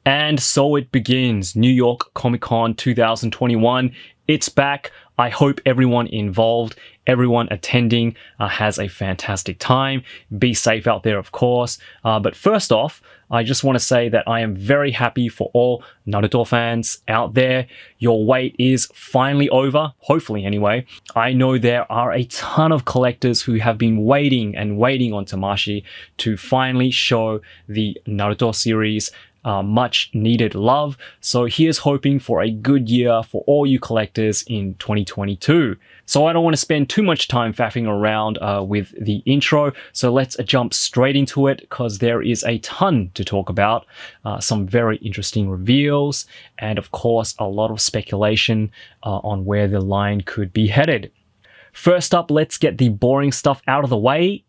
And so it begins, New York Comic Con 2021. It's back. I hope everyone involved, everyone attending has a fantastic time. Be safe out there, of course. But first off, I just want to say that I am very happy for all Naruto fans out there. Your wait is finally over, hopefully anyway. I know there are a ton of collectors who have been waiting and waiting on Tamashii to finally show the Naruto series much needed love. So here's hoping for a good year for all you collectors in 2022. So I don't want to spend too much time faffing around with the intro. So let's jump straight into it because there is a ton to talk about. Some very interesting reveals and of course a lot of speculation on where the line could be headed. First up, let's get the boring stuff out of the way.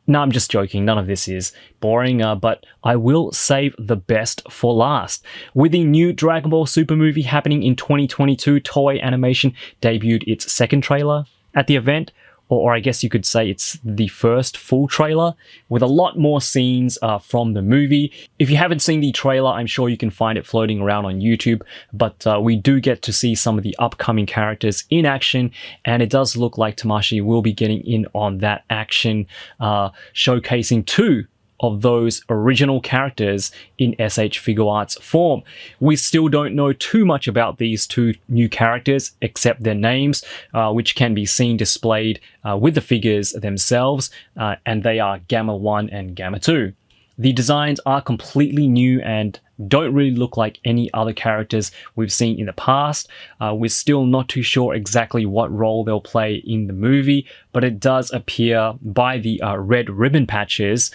No, I'm just joking. None of this is boring, but I will save the best for last. With the new Dragon Ball Super movie happening in 2022, Toei Animation debuted its second trailer at the event, or I guess you could say it's the first full trailer, with a lot more scenes from the movie. If you haven't seen the trailer, I'm sure you can find it floating around on YouTube, but we do get to see some of the upcoming characters in action, and it does look like Tamashii will be getting in on that action, showcasing two of those original characters in S.H.Figuarts form. We still don't know too much about these two new characters except their names, which can be seen displayed with the figures themselves, and they are Gamma 1 and Gamma 2. The designs are completely new and don't really look like any other characters we've seen in the past. We're still not too sure exactly what role they'll play in the movie, but it does appear by the red ribbon patches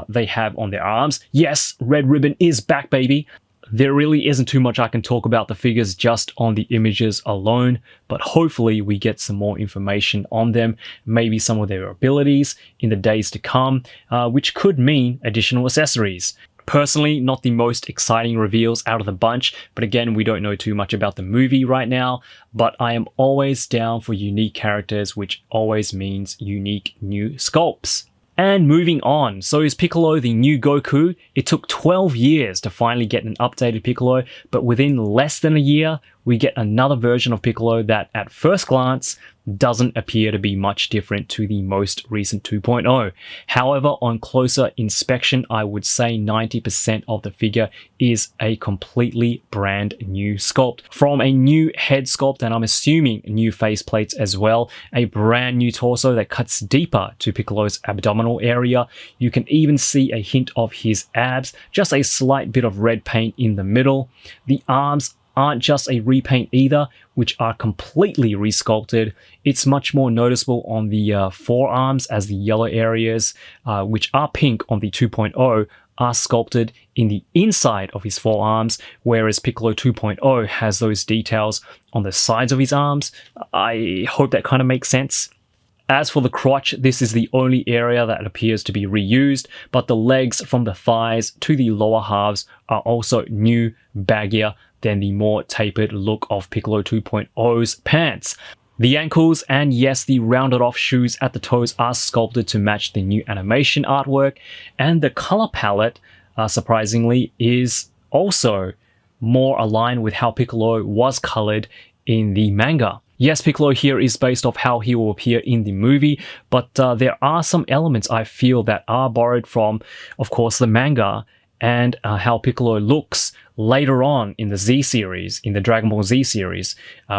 they have on their arms. Yes, red ribbon is back, baby! There really isn't too much I can talk about the figures just on the images alone, but hopefully we get some more information on them, maybe some of their abilities in the days to come, which could mean additional accessories. Personally, not the most exciting reveals out of the bunch, but again, we don't know too much about the movie right now, but I am always down for unique characters, which always means unique new sculpts. And moving on, so is Piccolo the New Goku? It took 12 years to finally get an updated Piccolo, but within less than a year, we get another version of Piccolo that at first glance doesn't appear to be much different to the most recent 2.0. However, on closer inspection, I would say 90% of the figure is a completely brand new sculpt. From a new head sculpt, and I'm assuming new faceplates as well, a brand new torso that cuts deeper to Piccolo's abdominal area. You can even see a hint of his abs, just a slight bit of red paint in the middle. The arms aren't just a repaint either, which are completely resculpted. It's much more noticeable on the forearms, as the yellow areas, which are pink on the 2.0, are sculpted in the inside of his forearms, whereas Piccolo 2.0 has those details on the sides of his arms. I hope that kind of makes sense. As for the crotch, this is the only area that appears to be reused, but the legs from the thighs to the lower halves are also new, baggier than the more tapered look of Piccolo 2.0's pants. The ankles and yes, the rounded off shoes at the toes are sculpted to match the new animation artwork, and the color palette, surprisingly, is also more aligned with how Piccolo was colored in the manga. Yes, Piccolo here is based off how he will appear in the movie, but there are some elements I feel that are borrowed from, of course, the manga, and how Piccolo looks later on in the Z series, in the Dragon Ball Z series,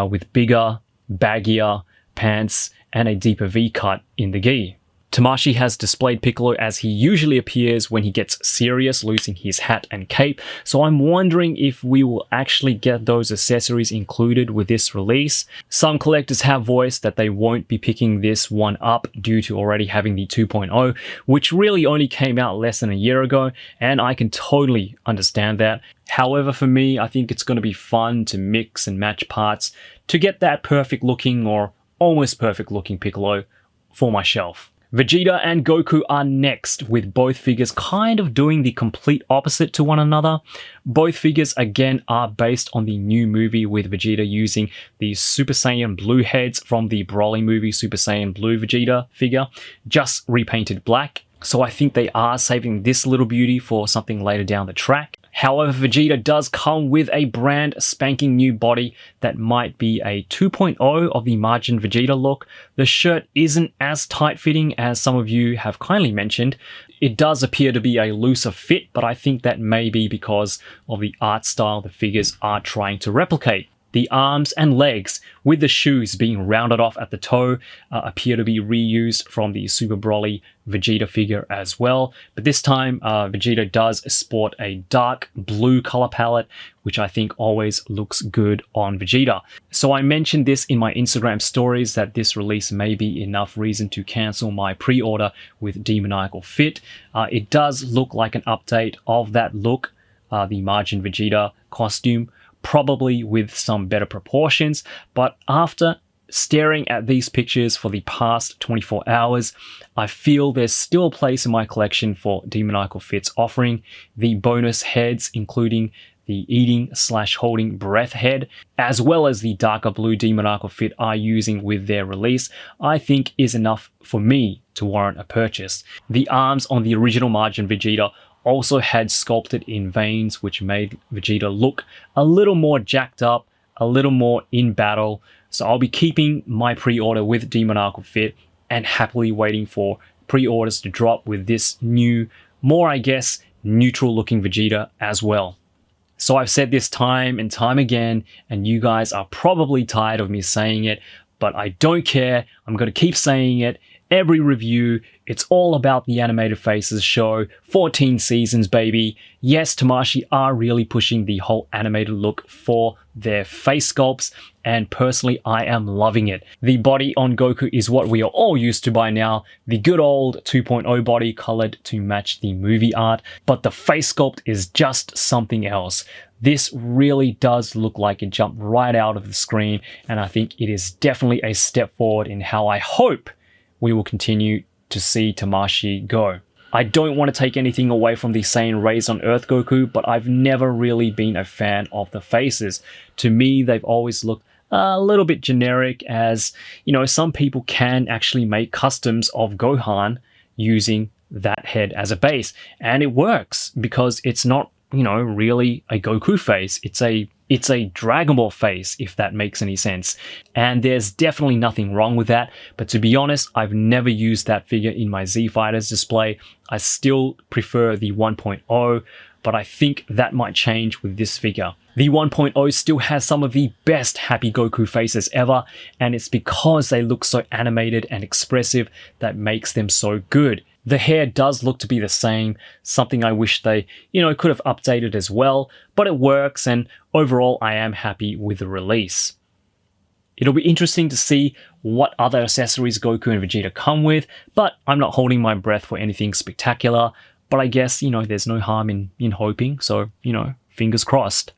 with bigger, baggier pants and a deeper V cut in the gi. Tamashii has displayed Piccolo as he usually appears when he gets serious, losing his hat and cape, so I'm wondering if we will actually get those accessories included with this release. Some collectors have voiced that they won't be picking this one up due to already having the 2.0, which really only came out less than a year ago, and I can totally understand that. However, for me, I think it's going to be fun to mix and match parts to get that perfect looking or almost perfect looking Piccolo for my shelf. Vegeta and Goku are next, with both figures kind of doing the complete opposite to one another. Both figures again are based on the new movie, with Vegeta using the Super Saiyan Blue heads from the Broly movie Super Saiyan Blue Vegeta figure, just repainted black. So I think they are saving this little beauty for something later down the track. However, Vegeta does come with a brand spanking new body that might be a 2.0 of the Margin Vegeta look. The shirt isn't as tight-fitting as some of you have kindly mentioned. It does appear to be a looser fit, but I think that may be because of the art style the figures are trying to replicate. The arms and legs, with the shoes being rounded off at the toe, appear to be reused from the Super Broly Vegeta figure as well. But this time, Vegeta does sport a dark blue color palette, which I think always looks good on Vegeta. So I mentioned this in my Instagram stories that this release may be enough reason to cancel my pre-order with Demoniacal Fit. It does look like an update of that look, the Margin Vegeta costume, probably with some better proportions, but after staring at these pictures for the past 24 hours, I feel there's still a place in my collection for Demoniacal Fit's offering. The bonus heads, including the eating/holding breath head, as well as the darker blue Demoniacal Fit are using with their release, I think is enough for me to warrant a purchase. The arms on the original Margin Vegeta also had sculpted in veins, which made Vegeta look a little more jacked up, a little more in battle. So I'll be keeping my pre-order with Demoniacal Fit and happily waiting for pre-orders to drop with this new, more I guess, neutral looking Vegeta as well. So I've said this time and time again, and you guys are probably tired of me saying it, but I don't care. I'm going to keep saying it. Every review, it's all about the Animated Faces show, 14 seasons, baby. Yes, Tamashii are really pushing the whole animated look for their face sculpts, and personally, I am loving it. The body on Goku is what we are all used to by now, the good old 2.0 body colored to match the movie art, but the face sculpt is just something else. This really does look like it jumped right out of the screen, and I think it is definitely a step forward in how I hope we will continue to see Tamashii go. I don't want to take anything away from the Saiyan Raised on Earth Goku, but I've never really been a fan of the faces. To me, they've always looked a little bit generic, as, you know, some people can actually make customs of Gohan using that head as a base, and it works because it's not, you know, really a Goku face. It's a Dragon Ball face, if that makes any sense. And there's definitely nothing wrong with that. But to be honest, I've never used that figure in my Z Fighters display. I still prefer the 1.0, but I think that might change with this figure. The 1.0 still has some of the best Happy Goku faces ever, and it's because they look so animated and expressive that makes them so good. The hair does look to be the same, something I wish they, could have updated as well, but it works, and overall I am happy with the release. It'll be interesting to see what other accessories Goku and Vegeta come with, but I'm not holding my breath for anything spectacular, but I guess, there's no harm in hoping, so, fingers crossed.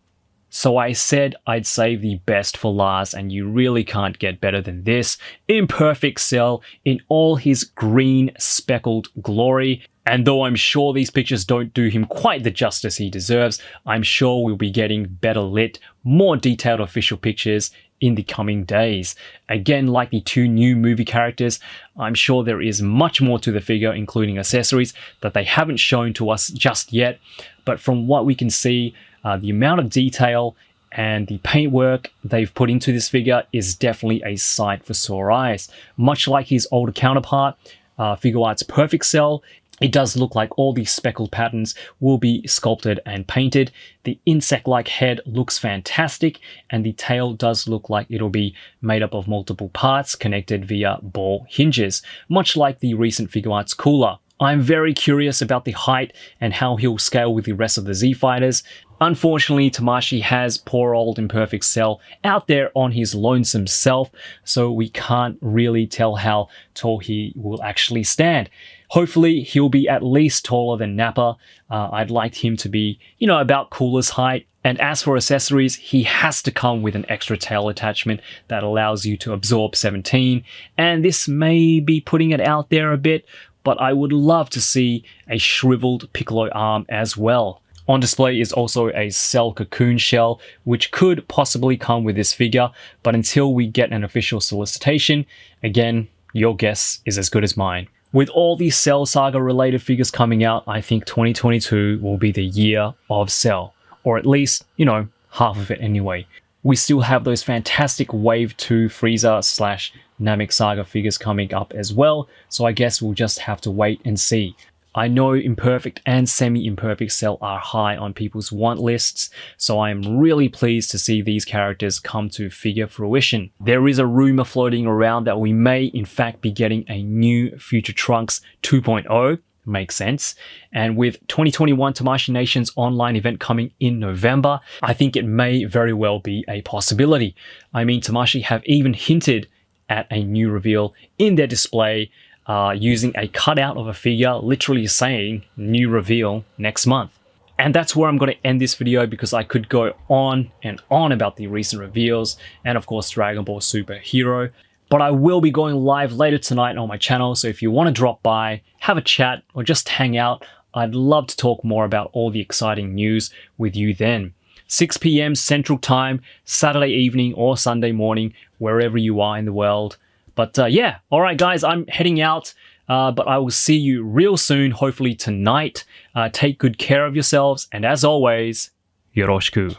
So I said I'd save the best for last, and you really can't get better than this. Imperfect Cell in all his green speckled glory. And though I'm sure these pictures don't do him quite the justice he deserves, I'm sure we'll be getting better lit, more detailed official pictures in the coming days. Again, like the two new movie characters, I'm sure there is much more to the figure, including accessories that they haven't shown to us just yet. But from what we can see, the amount of detail and the paintwork they've put into this figure is definitely a sight for sore eyes. Much like his older counterpart, Figuarts' Perfect Cell, it does look like all these speckled patterns will be sculpted and painted. The insect-like head looks fantastic, and the tail does look like it'll be made up of multiple parts connected via ball hinges, much like the recent Figuarts Cooler. I'm very curious about the height and how he'll scale with the rest of the Z Fighters. Unfortunately, Tamashii has poor old Imperfect Cell out there on his lonesome self, so we can't really tell how tall he will actually stand. Hopefully, he'll be at least taller than Nappa. I'd like him to be, about Cooler's height. And as for accessories, he has to come with an extra tail attachment that allows you to absorb 17. And this may be putting it out there a bit, but I would love to see a shriveled Piccolo arm as well. On display is also a Cell Cocoon shell, which could possibly come with this figure, but until we get an official solicitation, again, your guess is as good as mine. With all these Cell Saga related figures coming out, I think 2022 will be the year of Cell. Or at least, you know, half of it anyway. We still have those fantastic Wave 2 Frieza / Namek Saga figures coming up as well, so I guess we'll just have to wait and see. I know Imperfect and Semi-Imperfect Cell are high on people's want lists, so I am really pleased to see these characters come to figure fruition. There is a rumor floating around that we may in fact be getting a new Future Trunks 2.0, makes sense, and with 2021 Tamashii Nation's online event coming in November, I think it may very well be a possibility. I mean, Tamashii have even hinted at a new reveal in their display, using a cutout of a figure literally saying new reveal next month. And that's where I'm going to end this video, because I could go on and on about the recent reveals and of course Dragon Ball Super Hero. But I will be going live later tonight on my channel, so if you want to drop by, have a chat, or just hang out, I'd love to talk more about all the exciting news with you then. 6 p.m. Central Time, Saturday evening or Sunday morning, wherever you are in the world. But yeah, alright guys, I'm heading out, but I will see you real soon, hopefully tonight. Take good care of yourselves, and as always, yoroshiku.